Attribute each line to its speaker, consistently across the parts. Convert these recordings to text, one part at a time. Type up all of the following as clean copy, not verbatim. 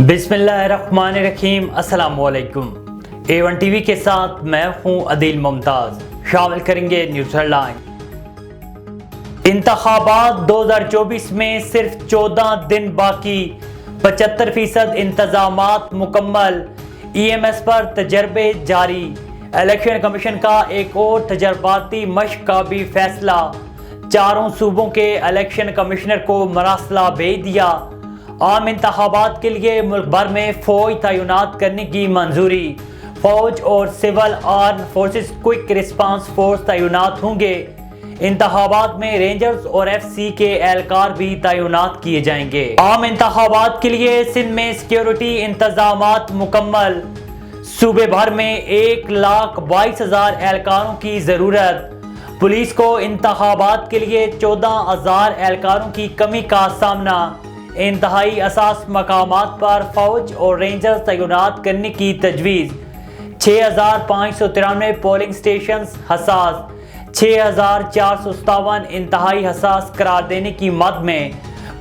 Speaker 1: बिस्मिल्लाहिर्रहमानिर्रहीम। अस्सलाम वालेकुम। A1 टीवी के साथ मैं हूं अदील मुमताज। शामिल करेंगे न्यूज़ हेडलाइन। इंतखाबात 2024 में सिर्फ 14 दिन बाकी, 75% इंतजामात मुकम्मल, EMS पर तजर्बे जारी। इलेक्शन कमीशन का एक और तजर्बाती मश्क का भी फैसला, चारों सूबों के इलेक्शन कमिश्नर को मरासला भेज दिया। आम इंतखाबात के लिए मुल्क भर में फौज तैनात करने की मंजूरी, फौज और civil arm forces quick response force तैनात होंगे। इंतखाबात में रेंजर्स और FC के एहलकार भी तैनात किए जाएंगे। आम इंतखाबात के लिए सिंध में सिक्योरिटी इंतजामात मुकम्मल, सूबे भर में 1,22,000 एहलकारों की जरूरत। पुलिस को इंतखाबात के लिए 14,000 एहलकारों की कमी का सामना। इंतहाई असास मकामात पर फौज और रेंजर्स तैनात करने की तजवीज़। 6,593 पोलिंग स्टेशन हसास, 6,457 इंतहाई हसास करार देने की मद में।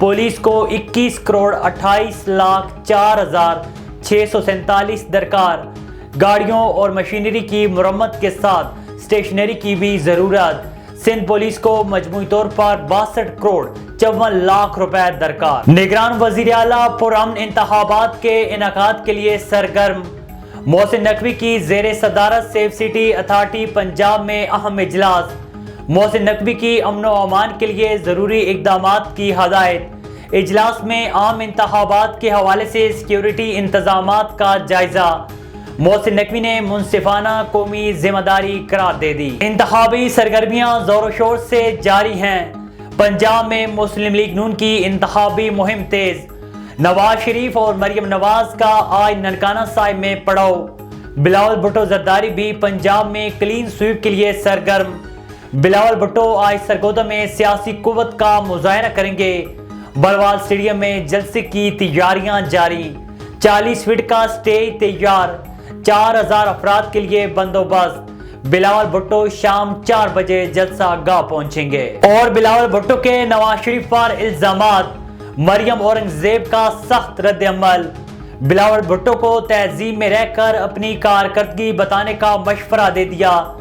Speaker 1: पुलिस को 21,28,04,647 दरकार। गाड़ियों और मशीनरी की मुरम्मत के साथ स्टेशनरी की भी ज़रूरत। सिंध पुलिस को मजमूई तौर पर 62 करोड़ 54 लाख रुपए दरकार। निगरान वज़ीर आला पुरअमन इंतखाबात के इनेकाद के लिए सरगर्म। मोहसिन नकवी की ज़ेर सदारत सेफ सिटी अथॉरिटी पंजाब में अहम इजलास। मोहसिन नकवी की अमन व अमान के लिए ज़रूरी इक़दामात की हदायत। इजलास में आम इंतखाबात के हवाले से सिक्योरिटी इंतजामात का जायजा। मोहसिन नकवी ने मुनसिफाना कौमी जिम्मेदारी करार दे दी। इंतखाबी सरगर्मियां जोर शोर से जारी हैं। पंजाब में मुस्लिम लीग नून की इंतखाबी मुहिम तेज। नवाज शरीफ और मरियम नवाज का आज ननकाना साहिब में पड़ाव। बिलावल भुट्टो जरदारी भी पंजाब में क्लीन स्वीप के लिए सरगर्म। बिलावल भुट्टो आज सरगोदा में सियासी कुव्वत का मुजाहरा करेंगे। बलवाल स्टेडियम में जलसे की तैयारियां जारी। 40 फीट का स्टेज तैयार, 4,000 अफराद के लिए बंदोबस्त। बिलावल भुट्टो शाम 4 बजे जलसा गाह पहुंचेंगे। और बिलावल भुट्टो के नवाज शरीफ पर इल्जामात, मरियम औरंगजेब का सख्त रद्द-ए-अमल। बिलावल भुट्टो को तहजीब में रहकर अपनी कारकर्दगी बताने का मशवरा दे दिया।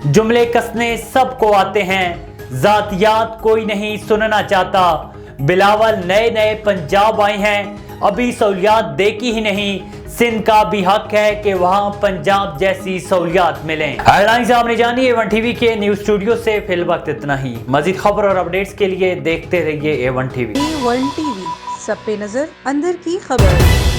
Speaker 1: जुमले कसने सबको आते हैं, जातियात कोई नहीं सुनना चाहता। बिलावल नए नए पंजाब आए हैं, अभी सहूलियात देखी ही नहीं। सिंध का भी हक है कि वहां पंजाब जैसी सहूलियात मिलें। हेडलाइंस आपने जानी A1 टीवी के न्यूज स्टूडियो से। फिल वक्त इतना ही। मजीद खबर और अपडेट्स के लिए देखते रहिए A1 टीवी।
Speaker 2: A1 टीवी, सब पे नजर, अंदर की खबर।